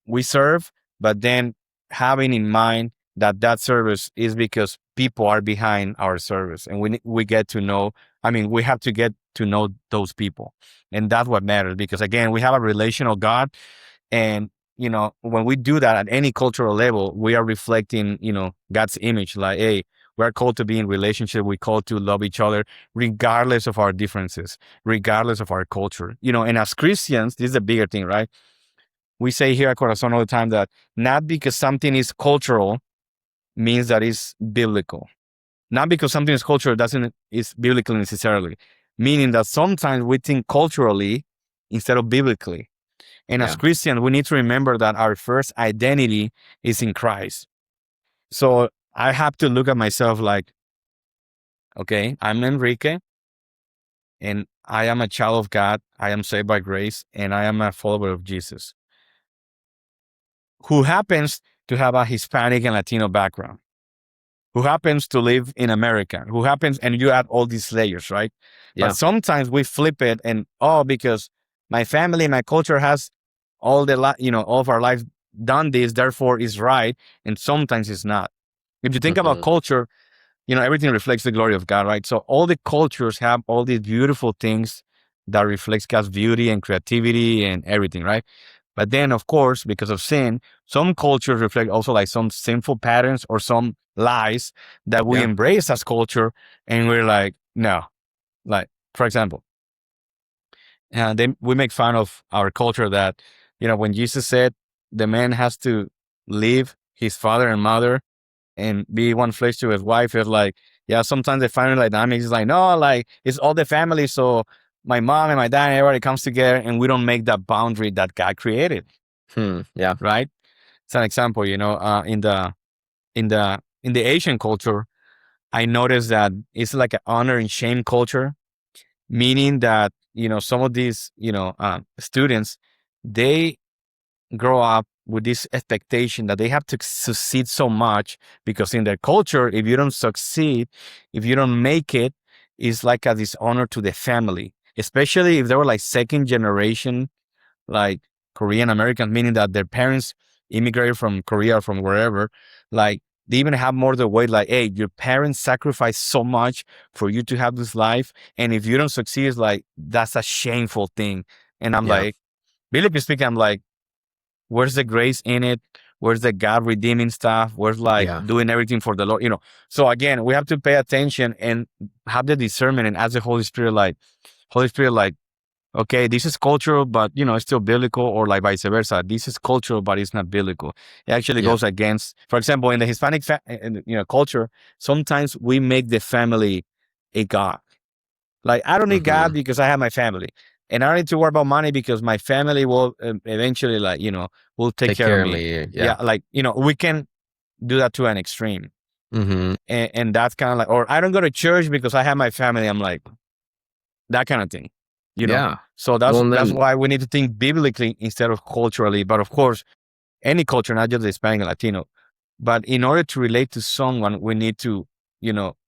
we serve, but then having in mind that service is because people are behind our service, and we get to know. I mean, we have to get to know those people, and that's what matters. Because again, we have a relational God, and when we do that at any cultural level, we are reflecting God's image. Like, hey, we're called to be in relationship. We're called to love each other regardless of our differences, regardless of our culture. And as Christians, this is a bigger thing, right? We say here at Corazón all the time that not because something is cultural means that it's biblical. Not because something is cultural is biblical necessarily. Meaning that sometimes we think culturally instead of biblically. And as Christians, we need to remember that our first identity is in Christ. So I have to look at myself like, okay, I'm Enrique, and I am a child of God. I am saved by grace, and I am a follower of Jesus, who happens to have a Hispanic and Latino background, who happens to live in America, and you add all these layers, right? Yeah. But sometimes we flip it and, because my family, my culture has all all of our life done this, therefore is right. And sometimes it's not. If you think about Mhm. culture, everything reflects the glory of God, right? So all the cultures have all these beautiful things that reflects God's beauty and creativity and everything, right? But then, of course, because of sin, some cultures reflect also like some sinful patterns or some lies that we Yeah. embrace as culture. And we're like, no. Like, for example, then we make fun of our culture that, when Jesus said the man has to leave his father and mother and be one flesh to his wife, it's like, yeah, sometimes the family dynamics is like, no, like it's all the family. So my mom and my dad and everybody comes together, and we don't make that boundary that God created, Yeah. right? It's an example, in the Asian culture, I noticed that it's like an honor and shame culture, meaning that, some of these, students, they grow up with this expectation that they have to succeed so much, because in their culture, if you don't succeed, if you don't make it, it's like a dishonor to the family, especially if they were like second generation, like Korean Americans, meaning that their parents immigrated from Korea or from wherever. Like they even have more the weight, like, hey, your parents sacrificed so much for you to have this life. And if you don't succeed, it's like, that's a shameful thing. And I'm Yeah. like, biblically speaking, I'm like, where's the grace in it? Where's the God redeeming stuff? Where's like Yeah. doing everything for the Lord? So again, we have to pay attention and have the discernment and ask the Holy Spirit, like, okay, this is cultural, but it's still biblical, or like vice versa. This is cultural, but it's not biblical. It actually Yeah. goes against, for example, in the Hispanic culture, sometimes we make the family a God. Like, I don't need God Mhm. because I have my family. And I don't need to worry about money because my family will eventually, like, will take Take care of care of me. me. Yeah. Yeah, like, we can do that to an extreme. Mhm. And that's kind of like, or I don't go to church because I have my family. I'm like, that kind of thing, you know? Yeah. So Well, that's and that's then why we need to think biblically instead of culturally. But of course, any culture, not just the Hispanic and Latino. But in order to relate to someone, we need to,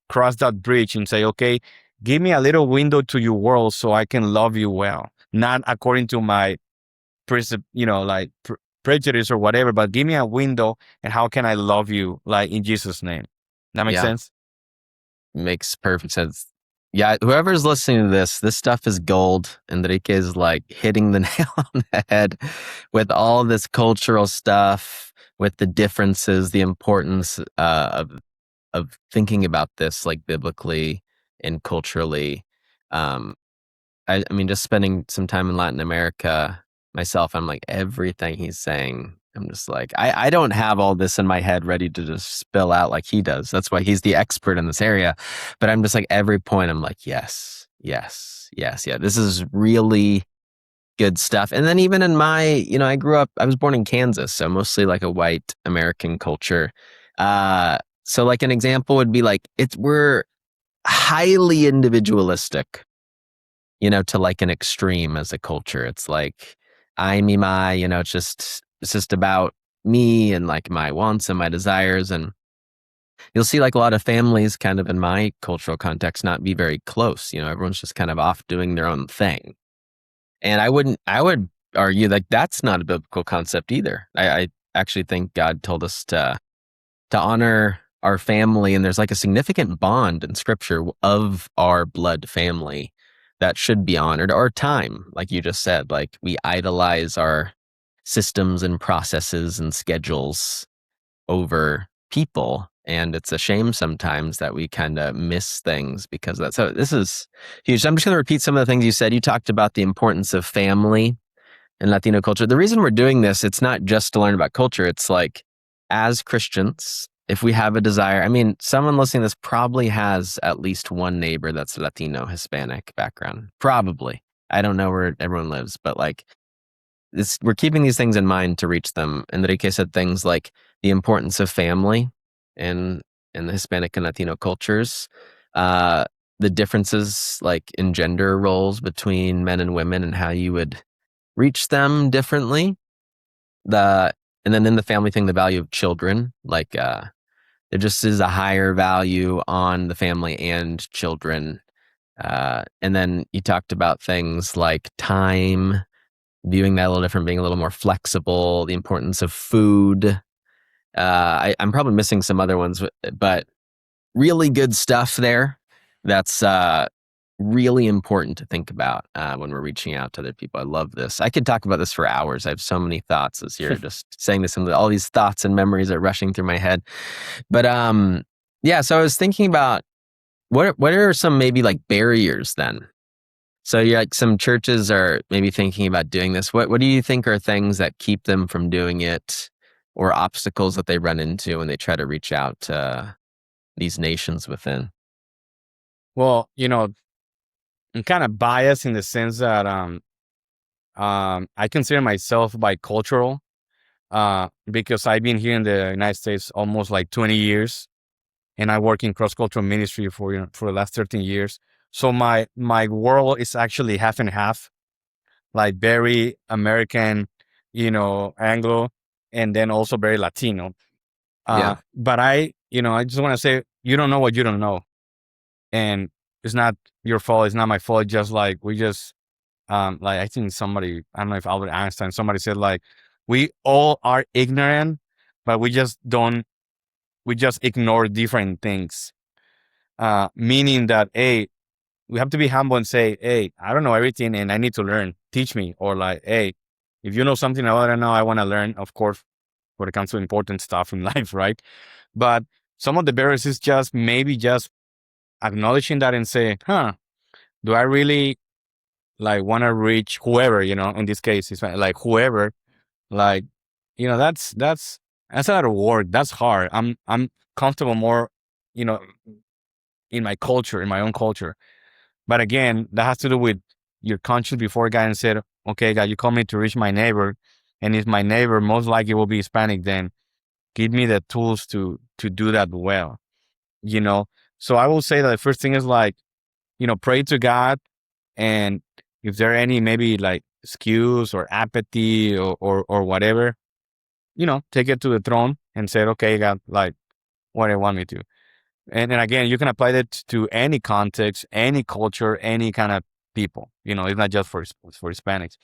cross that bridge and say, okay, give me a little window to your world so I can love you well, not according to my prejudice or whatever, but give me a window and how can I love you, like, in Jesus' name. That makes yeah, sense? makes perfect sense. Yeah, whoever's listening to this stuff is gold. Enrique is like hitting the nail on the head with all this cultural stuff, with the differences, the importance of thinking about this like biblically and culturally. Um, I mean, just spending some time in Latin America myself, I'm like, everything he's saying, I'm just like, I don't have all this in my head ready to just spill out like he does. That's why he's the expert in this area. But I'm just like, every point, I'm like, yes, yes, yes, yeah. This is really good stuff. And then even in my, I was born in Kansas, so mostly like a white American culture. So like an example would be like, we're highly individualistic, to like an extreme as a culture. It's like I, me, my, it's just about me and like my wants and my desires. And you'll see like a lot of families kind of in my cultural context not be very close. Everyone's just kind of off doing their own thing. And I would argue like that's not a biblical concept either. I actually think God told us to honor our family, and there's like a significant bond in scripture of our blood family that should be honored. Our time, like you just said, like we idolize our systems and processes and schedules over people, and it's a shame sometimes that we kind of miss things because of that. So this is huge. So I'm just going to repeat some of the things you said. You talked about the importance of family in Latino culture. The reason we're doing this, it's not just to learn about culture. It's like, as Christians, if we have a desire, I mean, someone listening to this probably has at least one neighbor that's Latino, Hispanic background. Probably. I don't know where everyone lives, but like, we're keeping these things in mind to reach them. Enrique said things like the importance of family in the Hispanic and Latino cultures. the differences like in gender roles between men and women and how you would reach them differently. And then in the family thing, the value of children, like there just is a higher value on the family and children. And then you talked about things like time, viewing that a little different, being a little more flexible, the importance of food. I'm probably missing some other ones, but really good stuff there. That's really important to think about when we're reaching out to other people. I love this. I could talk about this for hours. I have so many thoughts as you're just saying this, and all these thoughts and memories are rushing through my head. But yeah, so I was thinking about what are some maybe like barriers then? So you're like some churches are maybe thinking about doing this. What do you think are things that keep them from doing it, or obstacles that they run into when they try to reach out to these nations within? Well, I'm kind of biased in the sense that I consider myself bicultural because I've been here in the United States almost like 20 years, and I work in cross-cultural ministry for the last 13 years. So my world is actually half and half, like very American, Anglo, and then also very Latino. Yeah. But I just want to say, you don't know what you don't know. And it's not your fault. It's not my fault. Just like we just, like I think somebody, I don't know if Albert Einstein, somebody said like, we all are ignorant, but we just ignore different things. Meaning that, hey, we have to be humble and say, hey, I don't know everything and I need to learn. Teach me. Or like, hey, if you know something I don't know, I want to learn, of course, when it comes to important stuff in life, right? But some of the barriers is just maybe just acknowledging that and say, do I really like want to reach whoever, in this case, it's like whoever, like, that's a lot of work. That's hard. I'm comfortable more, you know, in my culture, in my own culture. But again, that has to do with your conscience before God and said, okay, God, you called me to reach my neighbor. And if my neighbor most likely will be Hispanic, then give me the tools to do that well, So I will say that the first thing is like, pray to God. And if there are any maybe like excuse or apathy or whatever, take it to the throne and say, okay, God, like what do you want me to? And again, you can apply that to any context, any culture, any kind of people. It's not just for Hispanics.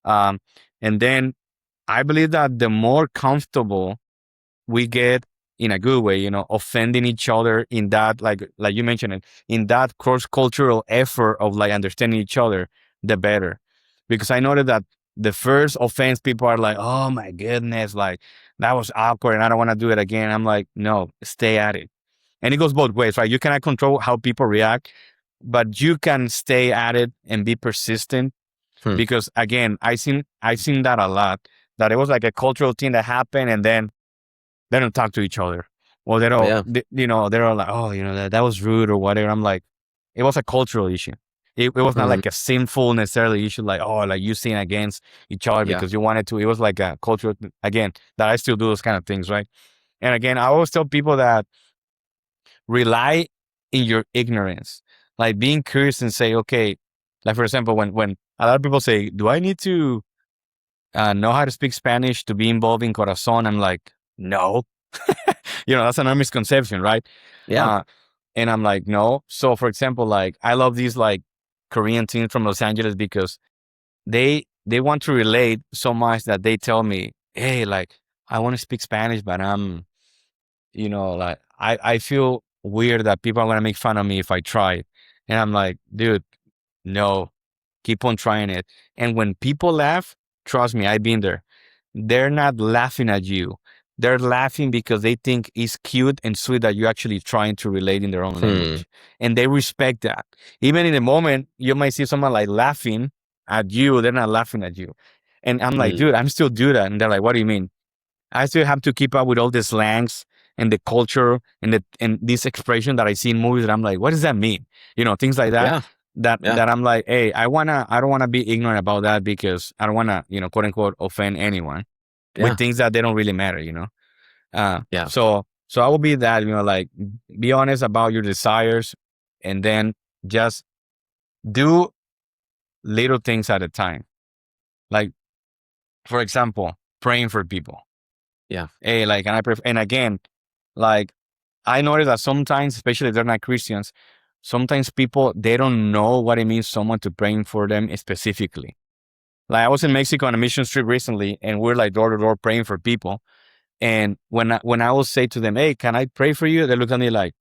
And then I believe that the more comfortable we get in a good way, offending each other in that, like you mentioned it, in that cross-cultural effort of like understanding each other, the better. Because I noticed that the first offense, people are like, oh my goodness, like that was awkward and I don't want to do it again. I'm like, no, stay at it. And it goes both ways, right? You cannot control how people react, but you can stay at it and be persistent. Because again, I've seen that a lot, that it was like a cultural thing that happened and then they don't talk to each other. Or they don't, they're all like, oh, that was rude or whatever. I'm like, it was a cultural issue. It was not like a sinful necessarily issue, like, oh, like you sin against each other because you wanted to. It was like a cultural, again, that I still do those kind of things, right? And again, I always tell people that rely in your ignorance, like being curious and say, okay, like for example, when a lot of people say, do I need to know how to speak Spanish to be involved in Corazón? I'm like, no. That's another misconception, right? Yeah. And I'm like, no. So for example, like I love these like Korean teens from Los Angeles because they want to relate so much that they tell me, hey, like I want to speak Spanish, but I'm, like I feel weird that people are gonna make fun of me if I try. And I'm like, dude, no, keep on trying it. And when people laugh, trust me, I've been there. They're not laughing at you. They're laughing because they think it's cute and sweet that you're actually trying to relate in their own language. And they respect that. Even in the moment, you might see someone like laughing at you. They're not laughing at you. And I'm like, dude, I'm still do that. And they're like, what do you mean? I still have to keep up with all the slangs and the culture and this expression that I see in movies. And I'm like, what does that mean? Things like that. Yeah. That I'm like, hey, I don't wanna be ignorant about that because I don't wanna, quote unquote, offend anyone with things that they don't really matter, So I will be that, like be honest about your desires, and then just do little things at a time. Like, for example, praying for people. Yeah. Hey, like, and again, like, I notice that sometimes, especially if they're not Christians, sometimes people, they don't know what it means someone to praying for them specifically. Like, I was in Mexico on a mission trip recently, and we're like door to door praying for people. And when I will say to them, hey, can I pray for you? They look at me like,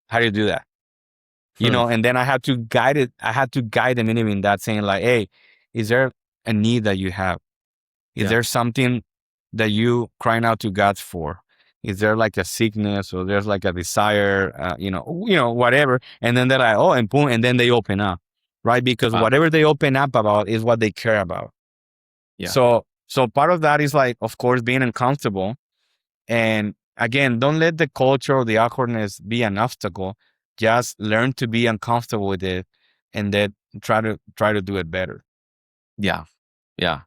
how do you do that? Hmm. And then I had to guide it. I had to guide them in that, saying like, hey, is there a need that you have? Is Yeah. there something that you crying out to God for? Is there like a sickness, or there's like a desire, whatever? And then they're like, oh, and boom, and then they open up, right? Because Wow. whatever they open up about is what they care about. Yeah. So part of that is like, of course, being uncomfortable. And again, don't let the culture or the awkwardness be an obstacle. Just learn to be uncomfortable with it, and then try to do it better. Yeah. Yeah.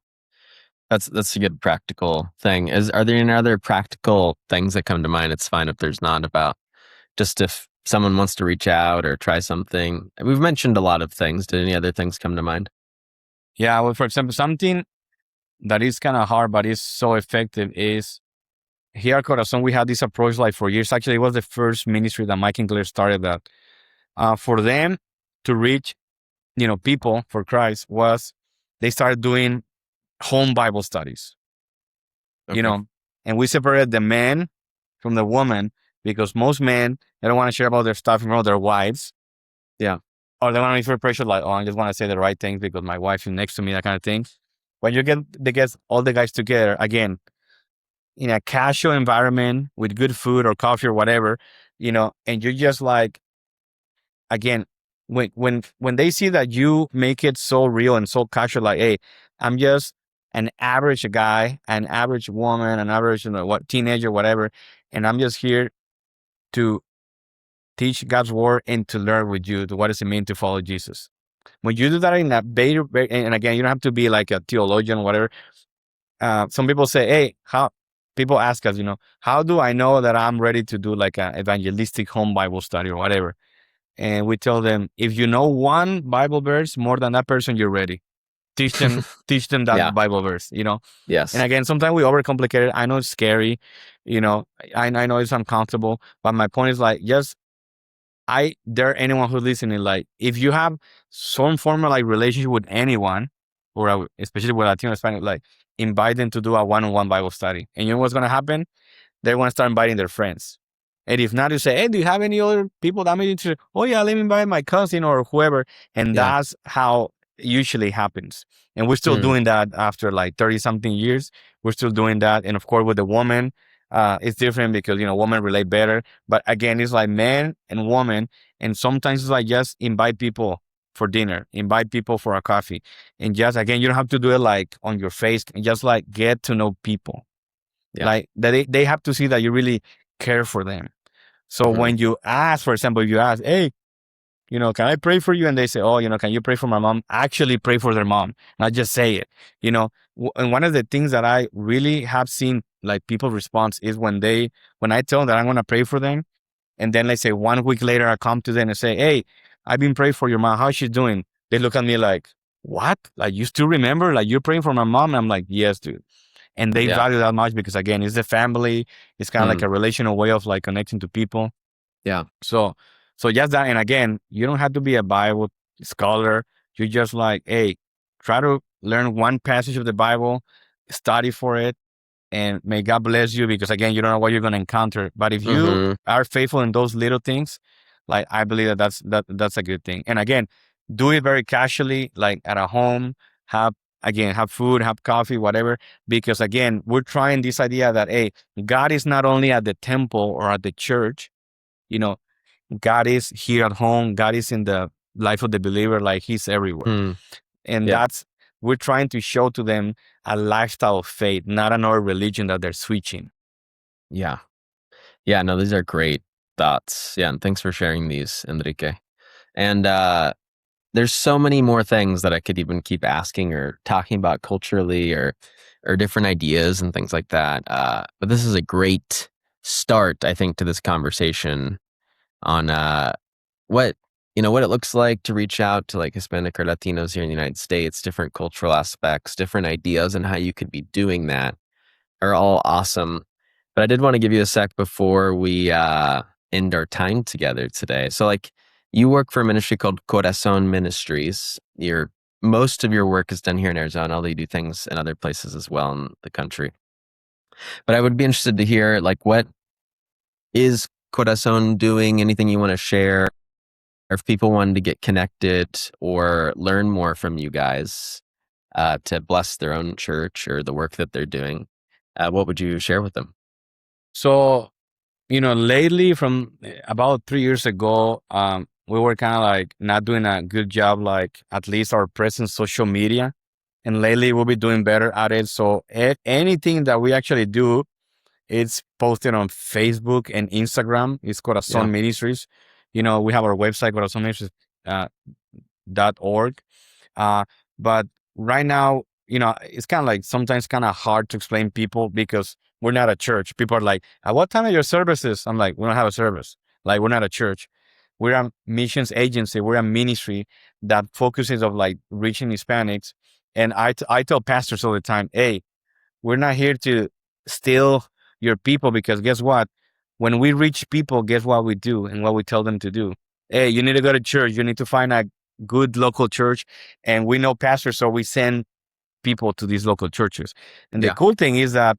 That's a good practical thing. Are there any other practical things that come to mind? It's fine if there's not, about just if someone wants to reach out or try something. We've mentioned a lot of things. Did any other things come to mind? Yeah. Well, for example, something that is kind of hard, but is so effective is here at Corazon, we had this approach like for years. Actually, it was the first ministry that Mike and Claire started that. For them to reach, people for Christ, was they started doing home Bible studies, Okay. and we separated the man from the woman, because most men, they don't want to share about their stuff in front of their wives. Yeah. Or they want to be feel pressure, like, oh, I just want to say the right things because my wife is next to me, that kind of thing. When you get all the guys together, again, in a casual environment with good food or coffee or whatever, and you're just like, again, when they see that you make it so real and so casual, like, hey, I'm just an average guy, an average woman, an average, teenager, whatever, and I'm just here to teach God's word and to learn with you what does it mean to follow Jesus. When you do that in a better, and again, you don't have to be like a theologian or whatever. Some people say, hey, people ask us, how do I know that I'm ready to do like an evangelistic home Bible study or whatever? And we tell them, if you know one Bible verse more than that person, you're ready. Teach them that Yeah. Bible verse, Yes. And again, sometimes we overcomplicate it. I know it's scary, I know it's uncomfortable, but my point is like, there anyone who's listening, like, if you have some form of like relationship with anyone, or especially with Latino Hispanic, like, invite them to do a one-on-one Bible study. And you know what's going to happen? They're going to start inviting their friends. And if not, you say, hey, do you have any other people that may interested? Oh yeah, let me invite my cousin or whoever. And Yeah. that's how it usually happens. And we're still doing that after like 30 something years. We're still doing that. And of course, with the woman, it's different because, women relate better. But again, it's like man and woman. And sometimes it's like, just invite people for dinner, invite people for a coffee. And just, again, you don't have to do it like on your face, and just like get to know people. Yeah. Like that they have to see that you really care for them. So when you ask, for example, if you ask, hey, can I pray for you? And they say, oh, can you pray for my mom? Actually pray for their mom, not just say it, And one of the things that I really have seen like people response is when I tell them that I'm going to pray for them. And then let's say 1 week later, I come to them and say, hey, I've been praying for your mom. How's she doing? They look at me like, what? Like, you still remember? Like, you're praying for my mom? And I'm like, yes, dude. And they Yeah. value that much because, again, it's the family. It's kind of like a relational way of like connecting to people. Yeah. So just that. And again, you don't have to be a Bible scholar. You just like, hey, try to learn one passage of the Bible, study for it, and may God bless you, because again, you don't know what you're going to encounter. But if you are faithful in those little things, like, I believe that's a good thing. And again, do it very casually, like at a home, have food, have coffee, whatever. Because again, we're trying this idea that, hey, God is not only at the temple or at the church, God is here at home. God is in the life of the believer, like he's everywhere. And Yeah. we're trying to show to them a lifestyle of faith, not another religion that they're switching. Yeah. Yeah. No, these are great thoughts. Yeah. And thanks for sharing these, Enrique. And there's so many more things that I could even keep asking or talking about culturally, or different ideas and things like that. But this is a great start, I think, to this conversation on what what it looks like to reach out to like Hispanic or Latinos here in the United States, different cultural aspects, different ideas, and how you could be doing that are all awesome. But I did want to give you a sec before we end our time together today. So like you work for a ministry called Corazón Ministries. Most of your work is done here in Arizona, although you do things in other places as well in the country. But I would be interested to hear like what is Corazón doing? Anything you want to share? Or if people wanted to get connected or learn more from you guys to bless their own church or the work that they're doing, what would you share with them? So, lately from about 3 years ago, we were kind of like not doing a good job, like at least our presence social media. And lately we'll be doing better at it. So anything that we actually do, it's posted on Facebook and Instagram. It's Corazón Ministries. We have our website, corazonministries.org. But right now, it's kind of like sometimes kind of hard to explain people because we're not a church. People are like, at what time are your services? I'm like, we don't have a service. Like, we're not a church. We're a missions agency. We're a ministry that focuses of like reaching Hispanics. And I tell pastors all the time, hey, we're not here to steal your people because guess what? When we reach people, guess what we do and what we tell them to do? Hey, you need to go to church. You need to find a good local church. And we know pastors, so we send people to these local churches. And the cool thing is that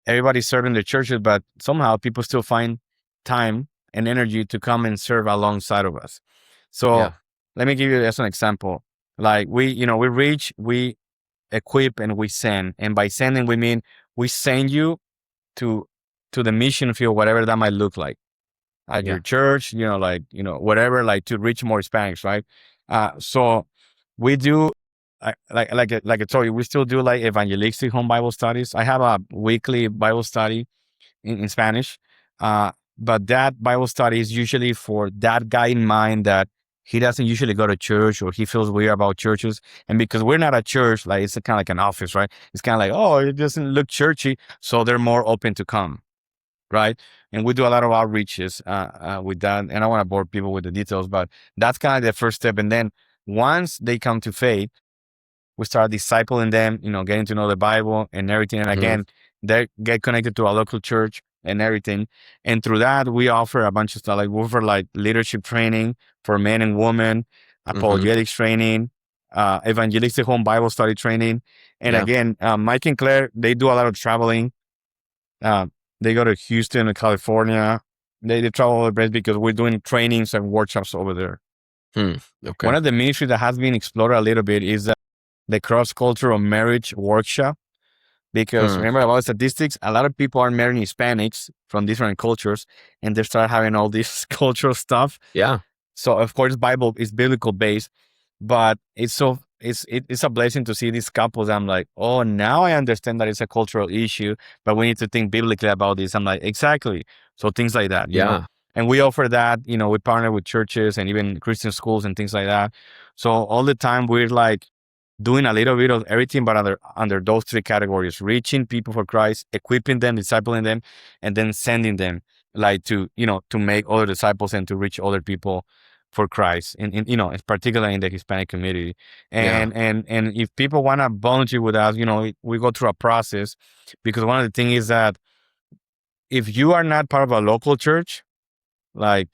everybody's serving their churches, but somehow people still find time and energy to come and serve alongside of us. So let me give you as an example. Like we reach, we equip, and we send. And by sending, we mean we send you to the mission field, whatever that might look like at your church, whatever, like to reach more Hispanics, right? So we do, like I told you, we still do like evangelistic home Bible studies. I have a weekly Bible study in Spanish, but that Bible study is usually for that guy in mind that he doesn't usually go to church or he feels weird about churches. And because we're not a church, like it's kind of like an office, right? It's kind of like, oh, it doesn't look churchy. So they're more open to come, right? And we do a lot of outreaches with that. And I don't want to bore people with the details, but that's kind of the first step. And then once they come to faith, we start discipling them, getting to know the Bible and everything. And again, they get connected to a local church and everything. And through that, we offer a bunch of stuff. Like we offer like leadership training for men and women, apologetics training, evangelistic home Bible study training. And again, Mike and Claire, they do a lot of traveling. They go to Houston and California. They travel all the place because we're doing trainings and workshops over there. Okay. One of the ministries that has been explored a little bit is the cross-cultural marriage workshop. Because remember about statistics, a lot of people are marrying Hispanics from different cultures and they start having all this cultural stuff. Yeah. So of course, Bible is biblical based, but it's a blessing to see these couples. I'm like, oh, now I understand that it's a cultural issue, but we need to think biblically about this. I'm like, exactly. So things like that, you know? And we offer that, we partner with churches and even Christian schools and things like that. So all the time we're like doing a little bit of everything, but under those three categories: reaching people for Christ, equipping them, discipling them, and then sending them like to make other disciples and to reach other people for Christ, in particularly in the Hispanic community. And if people want to volunteer with us, we go through a process, because one of the things is that if you are not part of a local church, like,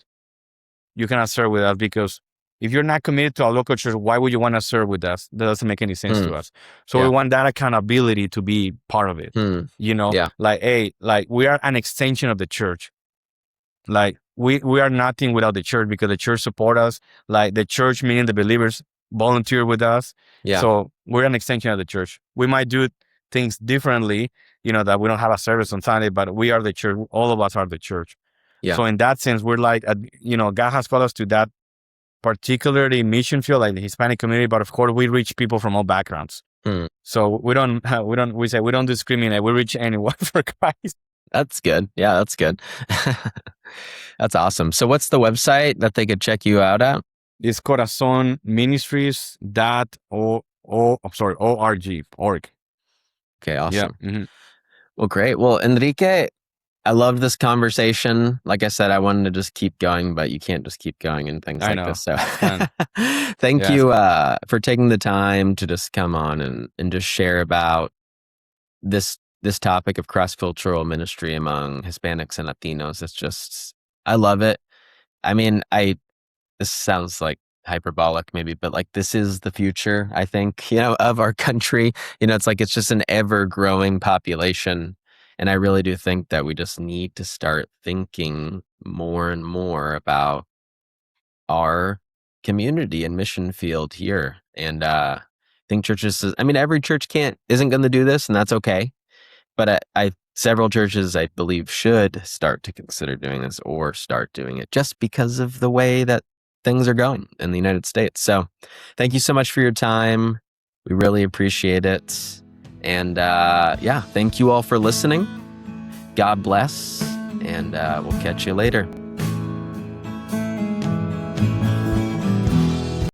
you cannot serve with us, because if you're not committed to a local church, why would you want to serve with us? That doesn't make any sense to us. So we want that accountability to be part of it. Like, hey, like we are an extension of the church. Like we are nothing without the church, because the church support us. Like the church, meaning the believers, volunteer with us. So we're an extension of the church. We might do things differently, that we don't have a service on Sunday, but we are the church. All of us are the church. So in that sense, we're like, God has called us to that particularly mission field, like the Hispanic community, but of course we reach people from all backgrounds. So we don't discriminate. We reach anyone for Christ. That's good. Yeah, that's good. That's awesome. So what's the website that they could check you out at? It's corazonministries.org. Okay, awesome. Well, great. Well, Enrique, I loved this conversation. Like I said, I wanted to just keep going, but you can't just keep going and things I like know. this. So Fun. thank Yeah. you for taking the time to just come on and just share about this topic of cross-cultural ministry among Hispanics and Latinos. It's just, I love it. I mean, this sounds like hyperbolic maybe, but like this is the future, I think, of our country. It's like it's just an ever-growing population. And I really do think that we just need to start thinking more and more about our community and mission field here. And I think churches, every church isn't going to do this, and that's okay. But several churches, I believe, should start to consider doing this or start doing it just because of the way that things are going in the United States. So thank you so much for your time. We really appreciate it. And thank you all for listening. God bless, and we'll catch you later.